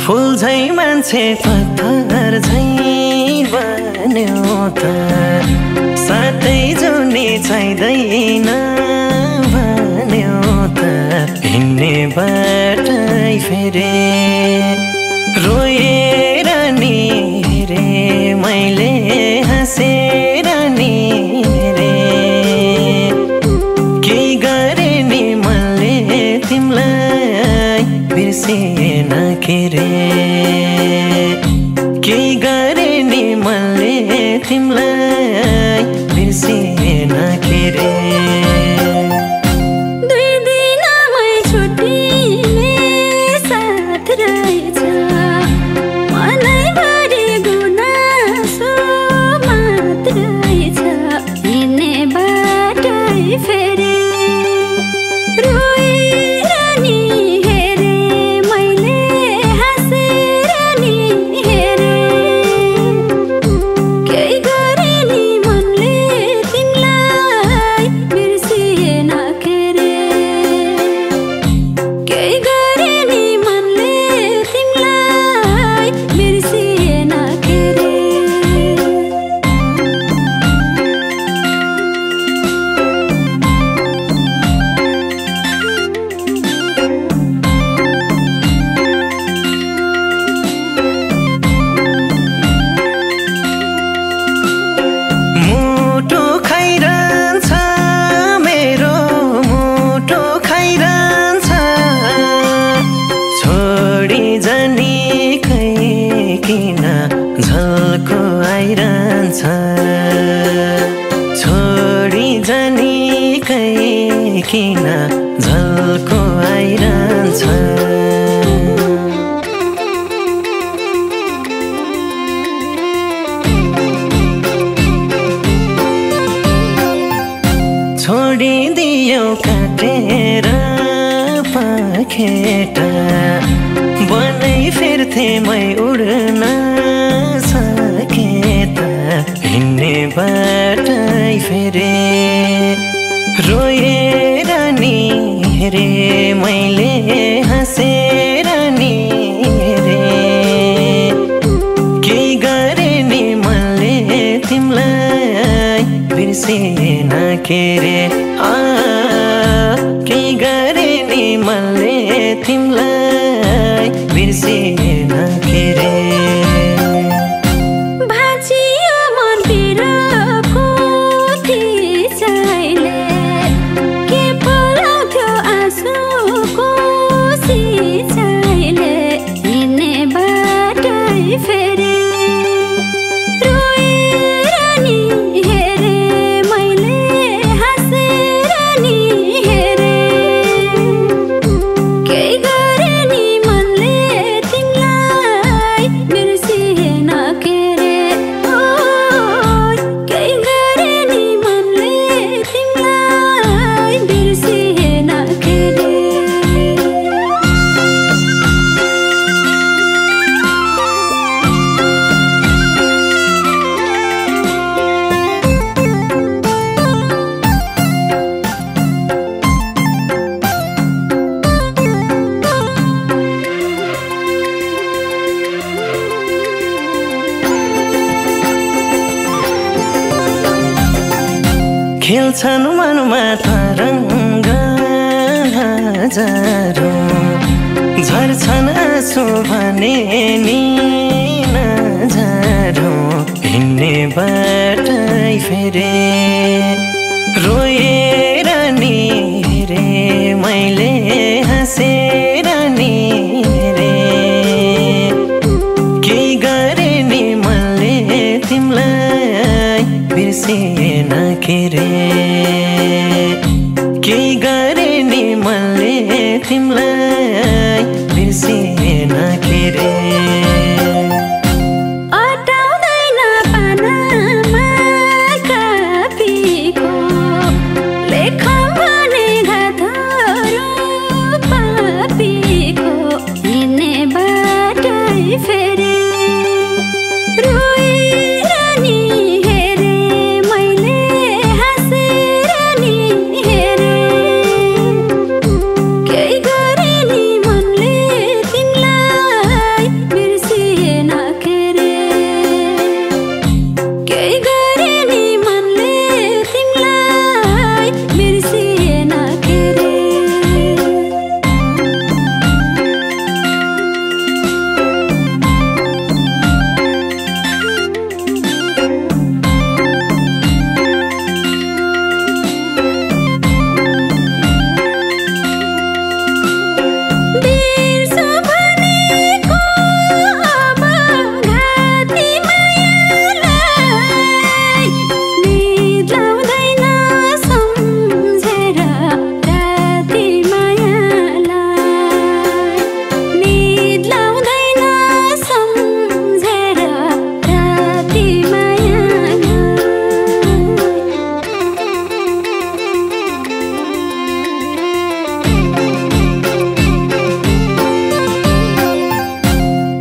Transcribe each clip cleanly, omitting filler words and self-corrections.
फूल झै मान्छे पत्थर झै बन्यो त साथै जुनी चाहिँदैन भन्यो त हिँड्ने बाटै फेरे रोएर नि हेरे मैले हाँसेर नि हेरे के गरे नि मैले तिमीलाई बिर्सिएन के रे के गरे नि मैले तिमीलाई बिर्सिएन के रे झल्को आइरहन्छ छोडी जानेकै किन झल्को आइरहन्छ छोडिदियो काटेर पखेटा बनै फिर्थे मै उड्न सके त हिँड्ने बाटै फेरे रोएर नि हेरे मैले हाँसेर नि हेरे के गरे नि मैले तिमीलाई बिर्सिएन के रे के गरे नि मैले तिमीलाई बिर्सिएन के रे खेल्छन् मनमा तरङ्ग हजारौं झर्छन् आँसु भने नि नजारौं हिँड्ने बाटै फेरे रोएर नि हेरे मैले हाँसेर नि हेरे के गरे नि मैले तिमीलाई बिर्सिएन के रे के गरे नि मैले तिमीलाई बिर्सिएन के रे लेख भने घाधरो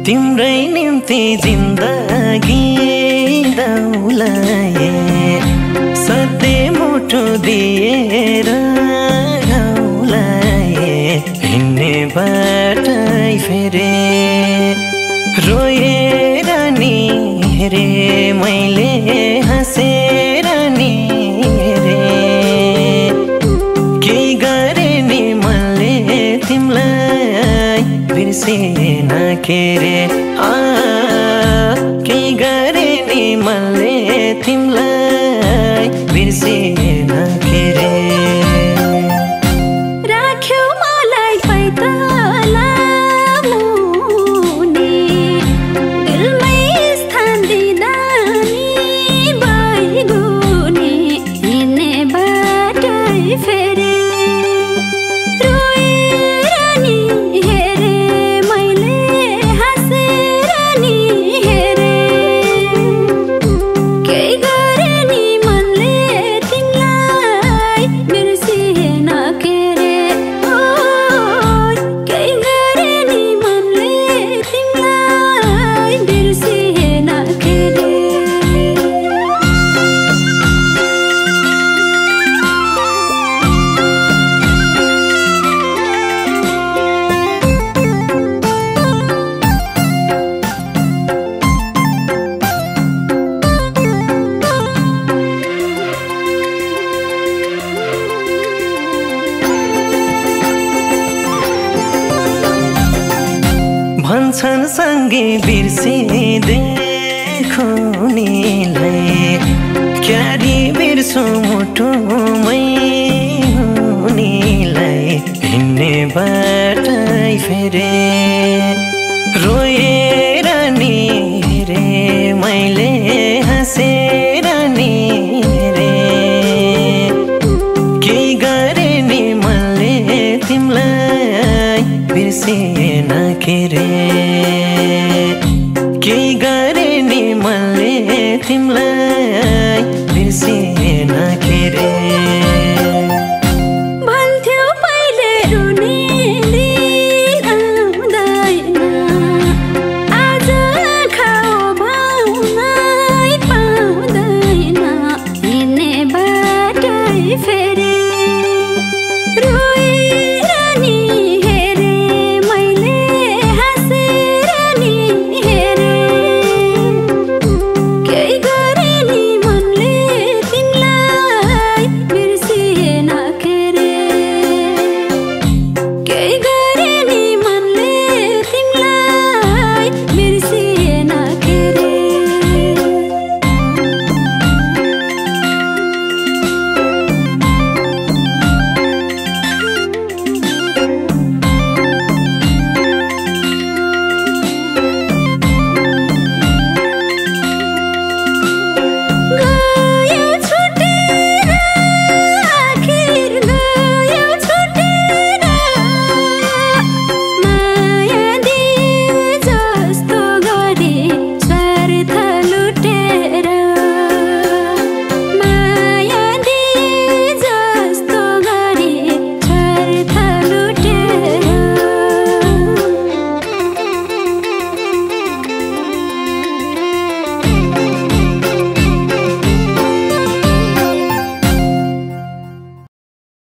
तिम्रै निम्ति जिन्दगी दाउलाए सधैँ मुटु दिएर गाउलाए हिँड्ने बाटै फेरे रोएर नि हेरे मैले हाँसेर नि हेरे के गरे नि मनले तिमीलाई बिर्सेन के रे के गरे नि मनले तिमीलाई बिर्सेन के रे भन्छन् सँगै बिर्सिदेखो निलाई क्यारी बिर्सु मुटुमै हुनेलाई हिँड्ने बाटै फेरे रोएर नि हेरे मैले हाँसेर नि हेरे के गरे नि मनले तिमीलाई बिर्सेन के रे के